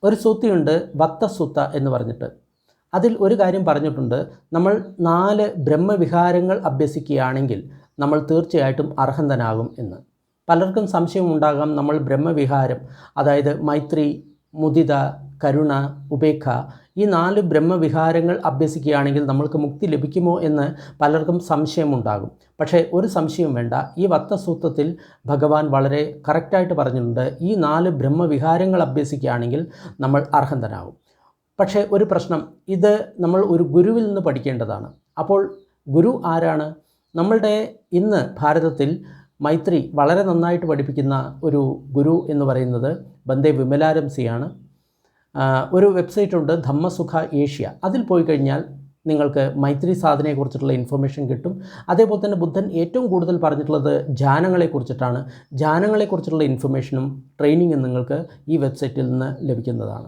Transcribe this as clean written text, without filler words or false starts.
ഒരു സൂക്തിയുണ്ട് വത്തസൂത്ത എന്ന് പറഞ്ഞിട്ട്. അതിൽ ഒരു കാര്യം പറഞ്ഞിട്ടുണ്ട്, നമ്മൾ 4 ബ്രഹ്മവിഹാരങ്ങൾ അഭ്യസിക്കുകയാണെങ്കിൽ നമ്മൾ തീർച്ചയായിട്ടും അർഹന്തനാകും എന്ന്. പലർക്കും സംശയമുണ്ടാകാം, നമ്മൾ ബ്രഹ്മവിഹാരം, അതായത് മൈത്രി, മുദിത, കരുണ, ഉപേക്ഷ, ഈ 4 ബ്രഹ്മവിഹാരങ്ങൾ അഭ്യസിക്കുകയാണെങ്കിൽ നമ്മൾക്ക് മുക്തി ലഭിക്കുമോ എന്ന് പലർക്കും സംശയമുണ്ടാകും. പക്ഷേ ഒരു സംശയവും വേണ്ട, ഈ വത്തസൂത്രത്തിൽ ഭഗവാൻ വളരെ കറക്റ്റായിട്ട് പറഞ്ഞിട്ടുണ്ട്, ഈ 4 ബ്രഹ്മവിഹാരങ്ങൾ അഭ്യസിക്കുകയാണെങ്കിൽ നമ്മൾ അർഹന്തനാകും. പക്ഷേ ഒരു പ്രശ്നം, ഇത് നമ്മൾ ഒരു ഗുരുവിൽ നിന്ന് പഠിക്കേണ്ടതാണ്. അപ്പോൾ ഗുരു ആരാണ്? നമ്മളുടെ ഇന്ന് ഭാരതത്തിൽ മൈത്രി വളരെ നന്നായിട്ട് പഠിപ്പിക്കുന്ന ഒരു ഗുരു എന്ന് പറയുന്നത് ബന്ദേ വിമലാരംസിയാണ്. ഒരു വെബ്സൈറ്റ് ഉണ്ട്, ധമ്മസുഖ ഏഷ്യ. അതിൽ പോയി കഴിഞ്ഞാൽ നിങ്ങൾക്ക് മൈത്രി സാധനയെക്കുറിച്ചിട്ടുള്ള ഇൻഫർമേഷൻ കിട്ടും. അതേപോലെ തന്നെ ബുദ്ധൻ ഏറ്റവും കൂടുതൽ പറഞ്ഞിട്ടുള്ളത് ധ്യാനങ്ങളെക്കുറിച്ചിട്ടാണ്. ധ്യാനങ്ങളെക്കുറിച്ചുള്ള ഇൻഫർമേഷനും ട്രെയിനിങ്ങും നിങ്ങൾക്ക് ഈ വെബ്സൈറ്റിൽ നിന്ന് ലഭിക്കുന്നതാണ്.